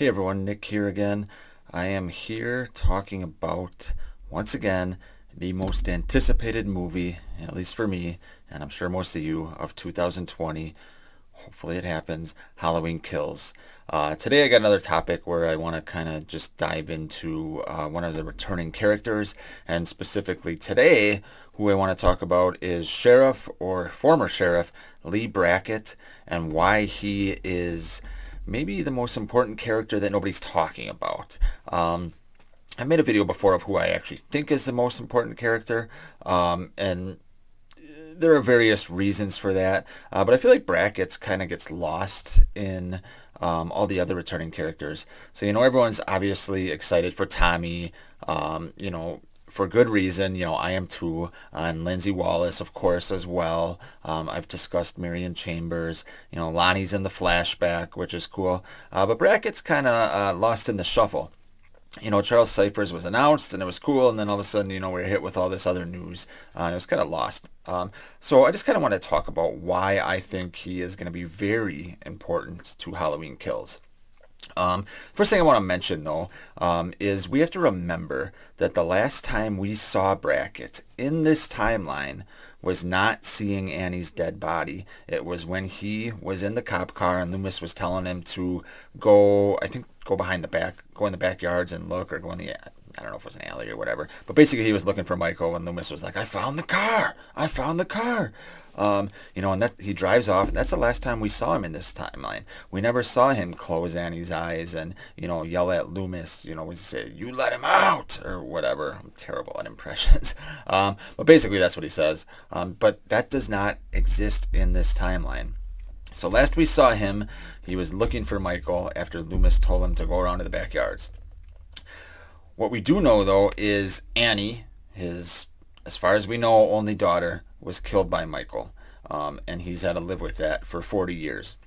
Hey everyone, Nick here again. I am here talking about, once again, the most anticipated movie, at least for me, and I'm sure most of you, of 2020. Hopefully it happens. Halloween Kills. Today I got another topic where I want to kind of just dive into one of the returning characters, and specifically today, who I want to talk about is Sheriff, or former Sheriff, Lee Brackett, and why he is maybe the most important character that nobody's talking about. I made a video before of who I actually think is the most important character, and there are various reasons for that, but I feel like Brackett's kind of gets lost in all the other returning characters. So, everyone's obviously excited for Tommy, for good reason. I am too. And Lindsay Wallace, of course, as well. I've discussed Marion Chambers. Lonnie's in the flashback, which is cool. But Brackett's kind of lost in the shuffle. Charles Cyphers was announced and it was cool, and then all of a sudden, we were hit with all this other news, and it was kind of lost. So I just kind of want to talk about why I think he is going to be very important to Halloween Kills. First thing I want to mention, though, is we have to remember that the last time we saw Brackett in this timeline was not seeing Annie's dead body. It was when he was in the cop car and Loomis was telling him to go, I think, go in the backyards and look, or go in the, I don't know if it was an alley or whatever. But basically he was looking for Michael, and Loomis was like, I found the car. And that he drives off, and that's the last time we saw him in this timeline. We never saw him close Annie's eyes and, yell at Loomis, we say, you let him out, or whatever. I'm terrible at impressions. But basically that's what he says. But that does not exist in this timeline. So last we saw him, he was looking for Michael after Loomis told him to go around to the backyards. What we do know, though, is Annie, his, as far as we know, only daughter, was killed by Michael, and he's had to live with that for 40 years.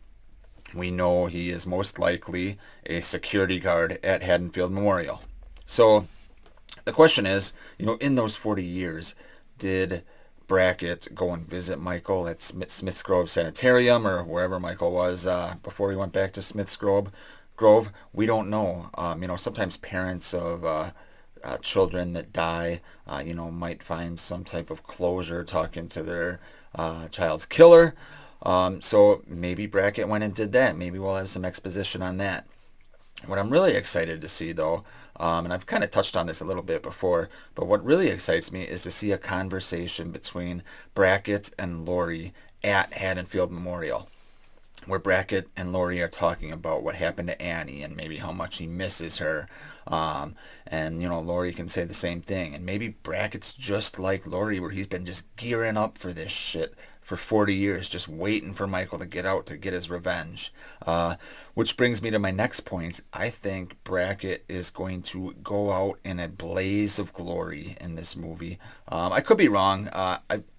We know he is most likely a security guard at Haddonfield Memorial. So the question is, in those 40 years, did Brackett go and visit Michael at Smith's Grove Sanitarium, or wherever Michael was before he went back to Smith's Grove? We don't know. Sometimes parents of children that die, might find some type of closure talking to their child's killer. So maybe Brackett went and did that. Maybe we'll have some exposition on that. What I'm really excited to see, though, and I've kind of touched on this a little bit before, but what really excites me is to see a conversation between Brackett and Laurie at Haddonfield Memorial, where Brackett and Laurie are talking about what happened to Annie and maybe how much he misses her. And Laurie can say the same thing. And maybe Brackett's just like Laurie, where he's been just gearing up for this shit for 40 years, just waiting for Michael to get out to get his revenge. Which brings me to my next point. I think Brackett is going to go out in a blaze of glory in this movie. I could be wrong.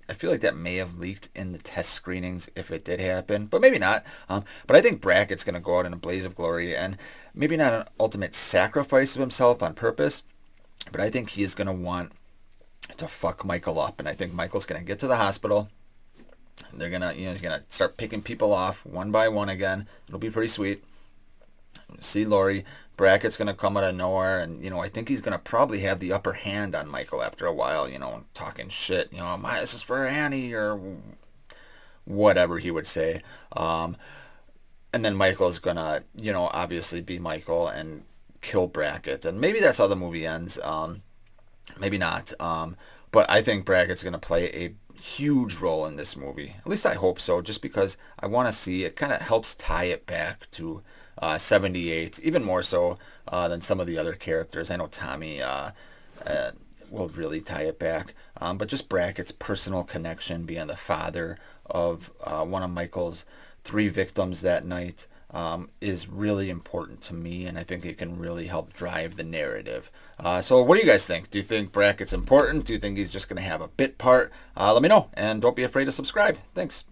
I feel like that may have leaked in the test screenings if it did happen, but maybe not. But I think Brackett's going to go out in a blaze of glory, and maybe not an ultimate sacrifice of himself on purpose, but I think he is going to want to fuck Michael up, and I think Michael's going to get to the hospital. And they're going to, he's going to start picking people off one by one again. It'll be pretty sweet. See Laurie. Brackett's going to come out of nowhere, and, I think he's going to probably have the upper hand on Michael after a while, talking shit, this is for Annie, or whatever he would say. And then Michael's going to, obviously be Michael and kill Brackett. And maybe that's how the movie ends. Maybe not. But I think Brackett's going to play a huge role in this movie. At least I hope so, just because I want to see it. Kind of helps tie it back to 78, even more so than some of the other characters. I know Tommy will really tie it back, but just Brackett's personal connection, being the father of one of Michael's 3 victims that night, is really important to me, and I think it can really help drive the narrative. So what do you guys think? Do you think Brackett's important? Do you think he's just going to have a bit part? Let me know, and don't be afraid to subscribe. Thanks.